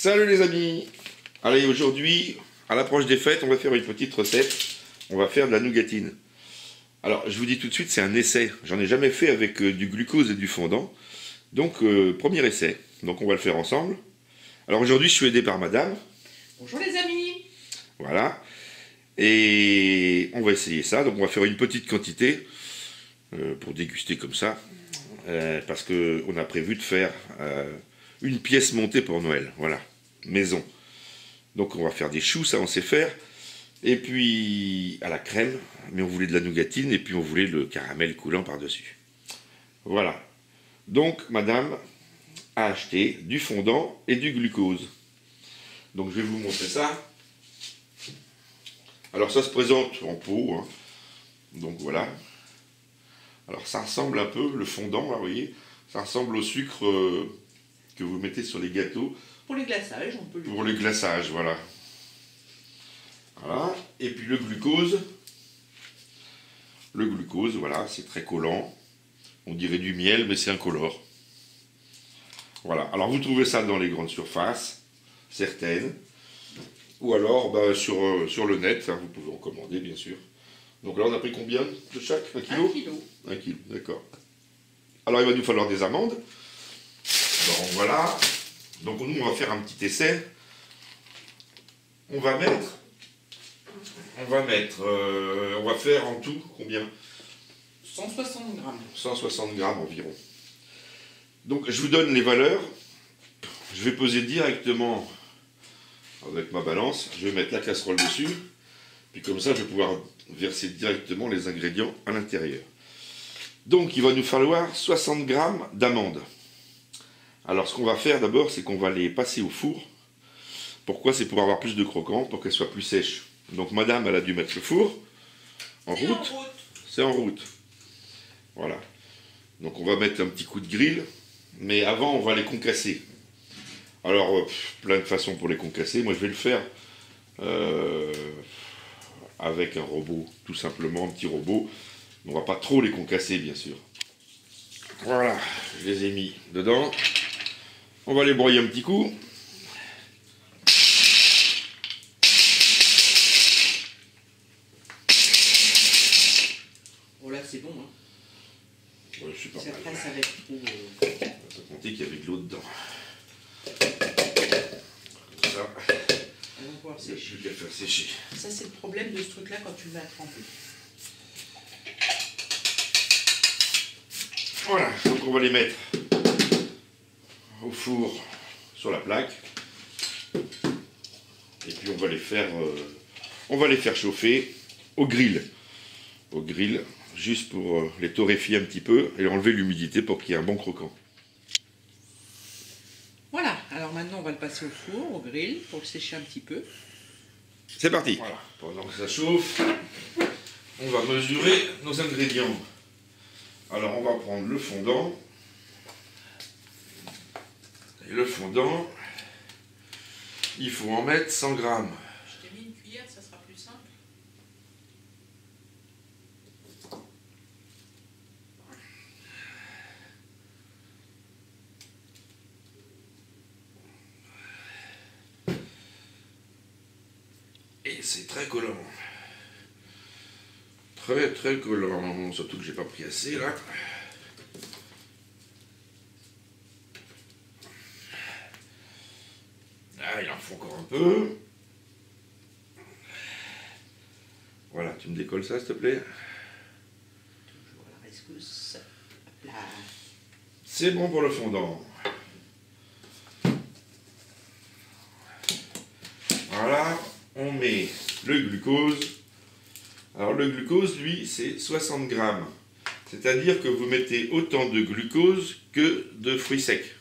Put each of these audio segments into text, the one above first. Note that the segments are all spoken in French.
Salut les amis. Allez, aujourd'hui, à l'approche des fêtes, on va faire une petite recette. On va faire de la nougatine. Alors, je vous dis tout de suite, c'est un essai. J'en ai jamais fait avec du glucose et du fondant. Donc, premier essai. Donc, on va le faire ensemble. Alors, aujourd'hui, je suis aidé par madame. Bonjour les amis. Voilà. Et on va essayer ça. Donc, on va faire une petite quantité pour déguster comme ça. Parce qu'on a prévu de faire une pièce montée pour Noël. Voilà. Maison. Donc, on va faire des choux, ça on sait faire. Et puis, à la crème. Mais on voulait de la nougatine. Et puis, on voulait le caramel coulant par-dessus. Voilà. Donc, madame a acheté du fondant et du glucose. Donc, je vais vous montrer ça. Alors, ça se présente en pot. Hein. Donc, voilà. Alors, ça ressemble un peu, le fondant, là, vous voyez, ça ressemble au sucre que vous mettez sur les gâteaux. Pour les glaçages, on peut le Pour les glaçages, voilà. Voilà. Et puis, le glucose. Le glucose, voilà, c'est très collant. On dirait du miel, mais c'est incolore. Voilà. Alors, vous trouvez ça dans les grandes surfaces, certaines. Ou alors, sur le net, hein, vous pouvez en commander, bien sûr. Donc là, on a pris combien de chaque? 1 kilo 1 kilo. 1 kilo, d'accord. Alors, il va nous falloir des amandes. Donc, voilà. Donc, nous, on va faire un petit essai. On va faire en tout combien? 160 grammes. 160 grammes environ. Donc, je vous donne les valeurs. Je vais peser directement avec ma balance. Je vais mettre la casserole dessus. Puis comme ça, je vais pouvoir verser directement les ingrédients à l'intérieur. Donc, il va nous falloir 60 grammes d'amandes. Alors, ce qu'on va faire d'abord, c'est qu'on va les passer au four. Pourquoi? C'est pour avoir plus de croquant, pour qu'elles soient plus sèches. Donc, madame, elle a dû mettre le four en route. C'est en route. Voilà. Donc, on va mettre un petit coup de grille. Mais avant, on va les concasser. Alors, plein de façons pour les concasser. Moi, je vais le faire avec un robot, tout simplement, un petit robot. On va pas trop les concasser, bien sûr. Voilà, je les ai mis dedans. On va les broyer un petit coup. Oh là, c'est bon. Hein. Ouais, c'est pas mal. Après, ça va être trop... Ça comptait qu'il y avait de l'eau dedans. Ça, On va pouvoir il n'y a sécher. plus qu'à faire sécher. Ça, c'est le problème de ce truc-là quand tu vas tremper. Voilà, donc on va les mettre au four sur la plaque. Et puis on va les faire chauffer au grill. Au grill, juste pour les torréfier un petit peu et enlever l'humidité pour qu'il y ait un bon croquant. Voilà, alors maintenant, on va le passer au four, au grill, pour le sécher un petit peu. C'est parti. Voilà. Pendant que ça chauffe, on va mesurer nos ingrédients. Alors on va prendre le fondant. Et le fondant, il faut en mettre 100 grammes. Je t'ai mis une cuillère, ça sera plus simple. Et c'est très collant. Très très collant. Surtout que j'ai pas pris assez là. Ah, il en faut encore un peu. Voilà, tu me décolles ça s'il te plaît. Toujours à la rescousse. Hop là. C'est bon pour le fondant. Voilà, on met le glucose. Alors le glucose, lui, c'est 60 grammes. C'est-à-dire que vous mettez autant de glucose que de fruits secs.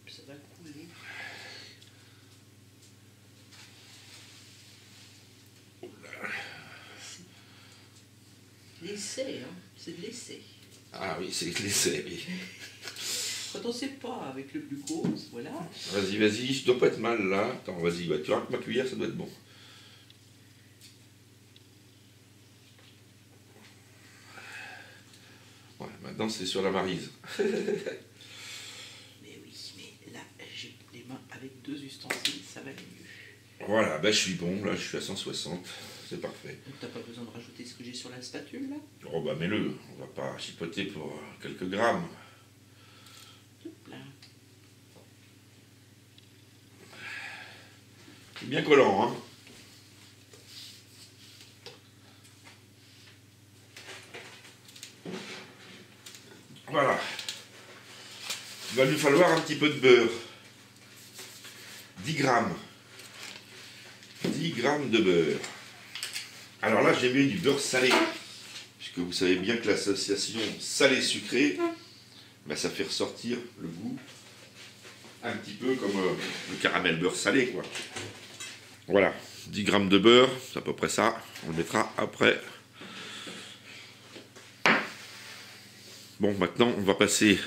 Ça va couler. L'essai, hein. C'est de l'essai. Ah oui, c'est l'essai, oui. Quand on ne sait pas avec le glucose, voilà. Vas-y, vas-y, je dois pas être mal là. Attends, vas-y, tu vois que ma cuillère, ça doit être bon. Ouais, maintenant c'est sur la maryse. Mais oui, mais là, j'ai les mains avec 2 ustensiles, ça va aller mieux. Voilà, ben je suis bon, là je suis à 160, c'est parfait. Donc t'as pas besoin de rajouter ce que j'ai sur la spatule là? Oh bah mets-le, on va pas chipoter pour quelques grammes. Hop là. C'est bien collant, hein. Voilà. Il va lui falloir un petit peu de beurre. 10 grammes. 10 grammes de beurre. Alors là, j'ai mis du beurre salé. Puisque vous savez bien que l'association salé-sucré, ben, ça fait ressortir le goût un petit peu comme le caramel beurre salé, quoi. Voilà, 10 grammes de beurre, c'est à peu près ça. On le mettra après. Bon, maintenant, on va passer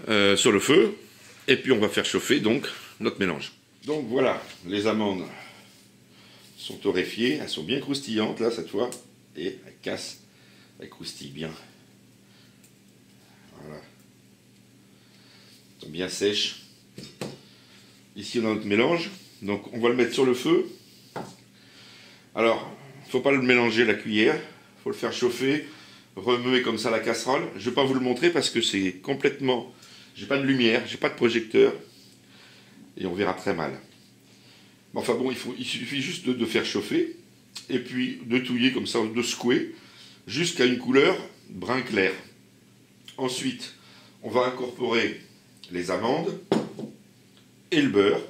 sur le feu. Et puis, on va faire chauffer, donc, notre mélange. Donc, voilà, les amandes sont torréfiées. Elles sont bien croustillantes, là, cette fois. Et elles cassent, elles croustillent bien. Voilà. Elles sont bien sèches. Ici, on a notre mélange. Donc, on va le mettre sur le feu. Alors, il ne faut pas le mélanger à la cuillère. Il faut le faire chauffer. Remuer comme ça la casserole. Je ne vais pas vous le montrer parce que c'est complètement... J'ai pas de lumière, j'ai pas de projecteur. Et on verra très mal. Mais enfin bon, il suffit juste de faire chauffer. Et puis de touiller comme ça, de secouer. Jusqu'à une couleur brun clair. Ensuite, on va incorporer les amandes. Et le beurre.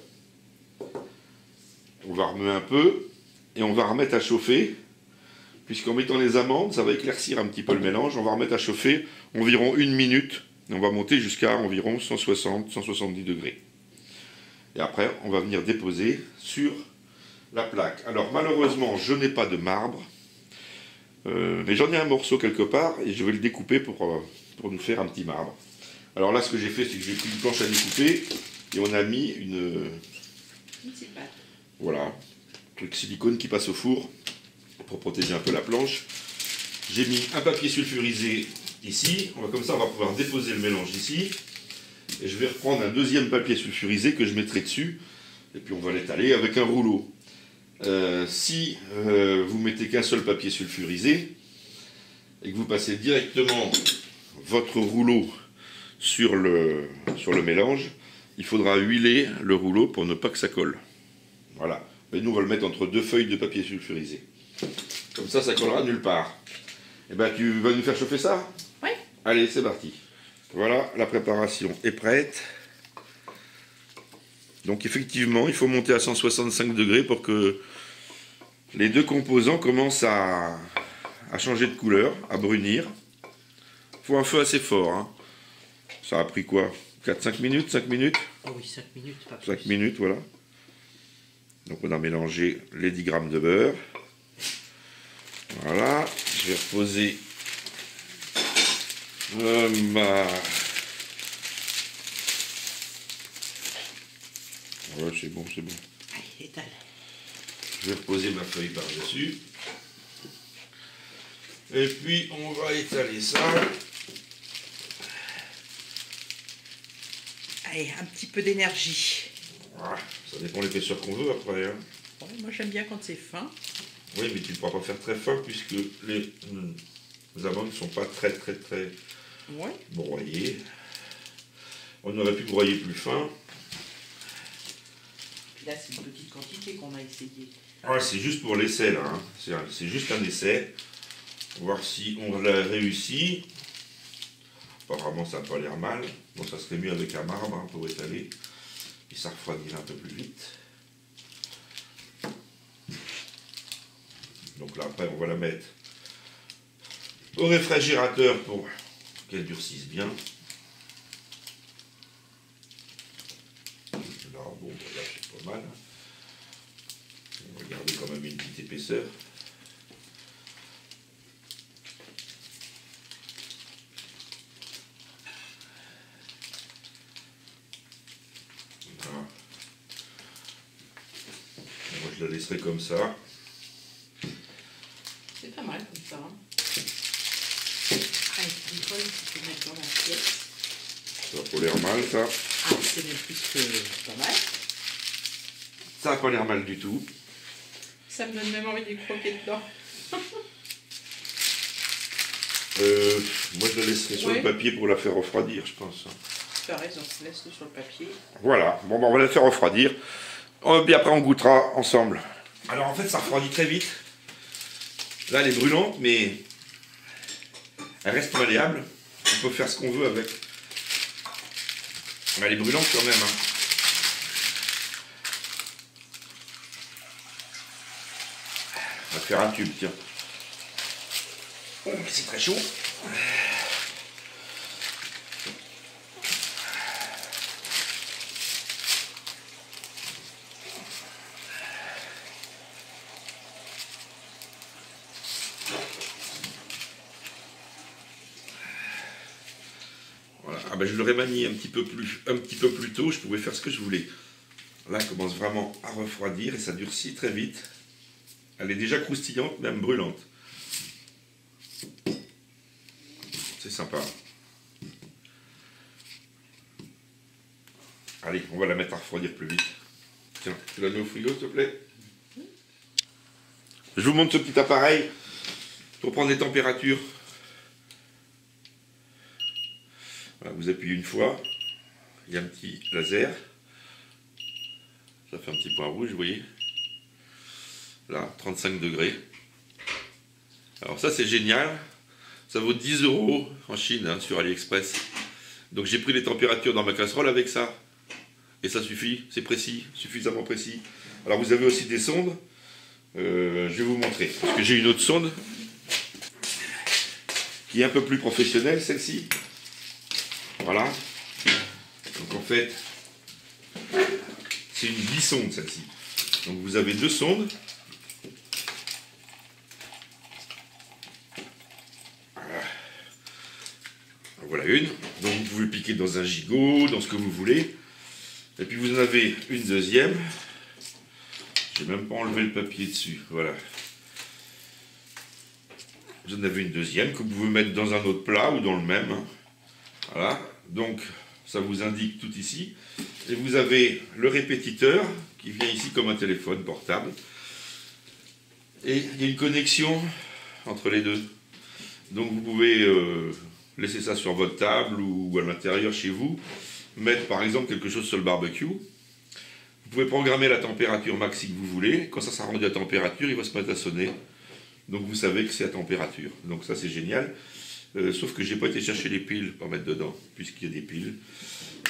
On va remuer un peu. Et on va remettre à chauffer. Puisqu'en mettant les amandes, ça va éclaircir un petit peu le mélange. On va remettre à chauffer environ 1 minute. Et on va monter jusqu'à environ 160-170 degrés. Et après, on va venir déposer sur la plaque. Alors malheureusement, je n'ai pas de marbre. Mais j'en ai un morceau quelque part. Et je vais le découper pour nous faire un petit marbre. Alors là, ce que j'ai fait, c'est que j'ai pris une planche à découper. Et on a mis une petite pâte. Voilà. Truc silicone qui passe au four. Pour protéger un peu la planche. J'ai mis un papier sulfurisé ici. Comme ça, on va pouvoir déposer le mélange ici. Et je vais reprendre un deuxième papier sulfurisé que je mettrai dessus. Et puis on va l'étaler avec un rouleau. Si vous mettez qu'un seul papier sulfurisé et que vous passez directement votre rouleau sur le mélange, il faudra huiler le rouleau pour ne pas que ça colle. Voilà. Mais nous, on va le mettre entre 2 feuilles de papier sulfurisé. Comme ça, ça collera nulle part. Et ben, tu vas nous faire chauffer ça? Oui. Allez, c'est parti. Voilà, la préparation est prête. Donc effectivement, il faut monter à 165 degrés pour que les deux composants commencent à changer de couleur, à brunir. Il faut un feu assez fort. Hein. Ça a pris quoi? 4-5 minutes? 5 minutes? Oh oui, 5 minutes, pas plus. 5 minutes, voilà. Donc on a mélangé les 10 grammes de beurre. Voilà, je vais reposer ma... Ouais, c'est bon, c'est bon. Allez, étale. Je vais reposer ma feuille par-dessus. Et puis, on va étaler ça. Allez, un petit peu d'énergie. Voilà, ça dépend de l'épaisseur qu'on veut après. Hein. Ouais, moi, j'aime bien quand c'est fin. Oui, mais tu ne pourras pas faire très fin puisque les amandes ne sont pas très ouais. broyées. On aurait pu broyer plus fin. Puis là, c'est une petite quantité qu'on a essayé. Ouais, c'est juste pour l'essai là. Hein. C'est juste un essai. Voir si on l'a réussi. Apparemment, ça n'a pas l'air mal. Bon, ça serait mieux avec un marbre hein, pour étaler. Et ça refroidirait un peu plus vite. Donc là, après, on va la mettre au réfrigérateur pour qu'elle durcisse bien. Là, bon, là, c'est pas mal. On va garder quand même une petite épaisseur. Voilà. Moi, je la laisserai comme ça. C'est pas mal comme ça. Hein. Avec du bol, tu peux mettre dans l'assiette. Ça a pas l'air mal, ça. Ah, c'est même plus que pas mal. Ça a pas l'air mal du tout. Ça me donne même envie de croquer dedans. Moi, je la laisserai sur le papier pour la faire refroidir, je pense. Tu as raison, laisse-le sur le papier. Voilà, bon, ben, on va la faire refroidir. Et après, on goûtera ensemble. Alors, en fait, ça refroidit très vite. Là, elle est brûlante, mais elle reste malléable. On peut faire ce qu'on veut avec. Mais elle est brûlante quand même. Hein. On va faire un tube, tiens. Oh, mais c'est très chaud. Voilà. Ah ben, je l'aurais manié un petit peu plus tôt, je pouvais faire ce que je voulais. Là, elle commence vraiment à refroidir et ça durcit très vite. Elle est déjà croustillante, même brûlante. C'est sympa. Allez, on va la mettre à refroidir plus vite. Tiens, tu la mets au frigo, s'il te plaît. Je vous montre ce petit appareil pour prendre les températures. Voilà, vous appuyez une fois, il y a un petit laser. Ça fait un petit point rouge, vous voyez. Là, 35 degrés. Alors ça, c'est génial. Ça vaut 10 € en Chine, hein, sur AliExpress. Donc j'ai pris les températures dans ma casserole avec ça. Et ça suffit, c'est précis, suffisamment précis. Alors vous avez aussi des sondes. Je vais vous montrer. Parce que j'ai une autre sonde qui est un peu plus professionnelle, celle-ci. Voilà. Donc en fait, c'est une bisonde, celle-ci. Donc vous avez deux sondes. Voilà une, donc vous pouvez piquer dans un gigot, dans ce que vous voulez. Et puis vous en avez une deuxième. Je n'ai même pas enlevé le papier dessus, voilà. Vous en avez une deuxième que vous pouvez mettre dans un autre plat ou dans le même. Voilà, donc ça vous indique tout ici. Et vous avez le répétiteur qui vient ici comme un téléphone portable. Et il y a une connexion entre les deux. Donc vous pouvez laisser ça sur votre table ou à l'intérieur chez vous, mettre par exemple quelque chose sur le barbecue. Vous pouvez programmer la température maxi que vous voulez. Quand ça sera rendu à température, il va se mettre à sonner. Donc vous savez que c'est à température. Donc ça c'est génial. Sauf que j'ai pas été chercher les piles pour mettre dedans, puisqu'il y a des piles.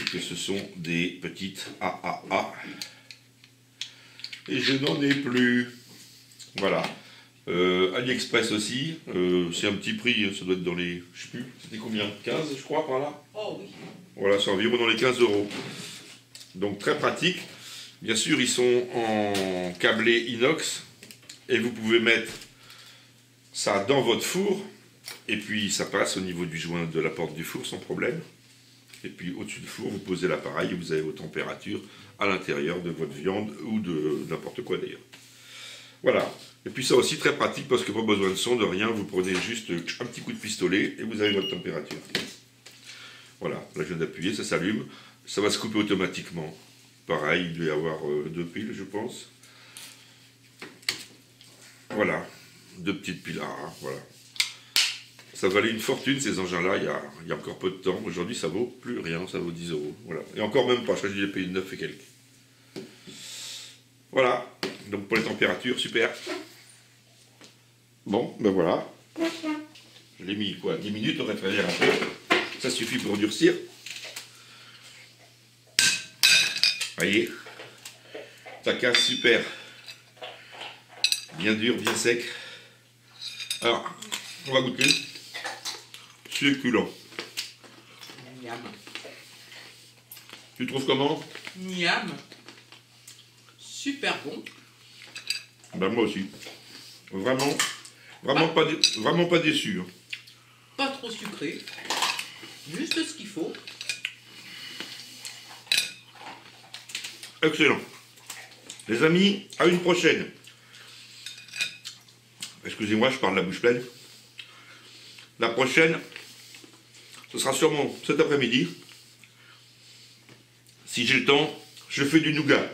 Et que ce sont des petites AAA. Et je n'en ai plus. Voilà. AliExpress aussi, c'est un petit prix, ça doit être dans les, je sais plus, c'était combien, 15 je crois par là. Oh oui. Voilà, c'est environ dans les 15 €. Donc très pratique. Bien sûr, ils sont en câblé inox et vous pouvez mettre ça dans votre four et puis ça passe au niveau du joint de la porte du four sans problème. Et puis au-dessus du four, vous posez l'appareil et vous avez vos températures à l'intérieur de votre viande ou de n'importe quoi d'ailleurs. Voilà. Et puis ça aussi très pratique parce que pas besoin de son, de rien, vous prenez juste un petit coup de pistolet et vous avez votre température. Voilà, là je viens d'appuyer, ça s'allume, ça va se couper automatiquement. Pareil, il doit y avoir deux piles je pense. Voilà, deux petites piles, voilà. Ça valait une fortune ces engins-là il y a encore peu de temps. Aujourd'hui ça vaut plus rien, ça vaut 10 €. Voilà. Et encore même pas, je crois que j'ai payé 9 et quelques. Voilà, donc pour les températures, super. Bon, ben voilà. Je l'ai mis quoi, 10 minutes au réfrigérateur. Ça suffit pour durcir. Voyez, ça casse super. Bien dur, bien sec. Alors, on va goûter. Succulent. Miam. Tu trouves comment? Miam. Super bon. Ben moi aussi. Vraiment pas déçu. Hein. Pas trop sucré. Juste ce qu'il faut. Excellent. Les amis, à une prochaine. Excusez-moi, je parle la bouche pleine. La prochaine, Ce sera sûrement cet après-midi. Si j'ai le temps, je fais du nougat.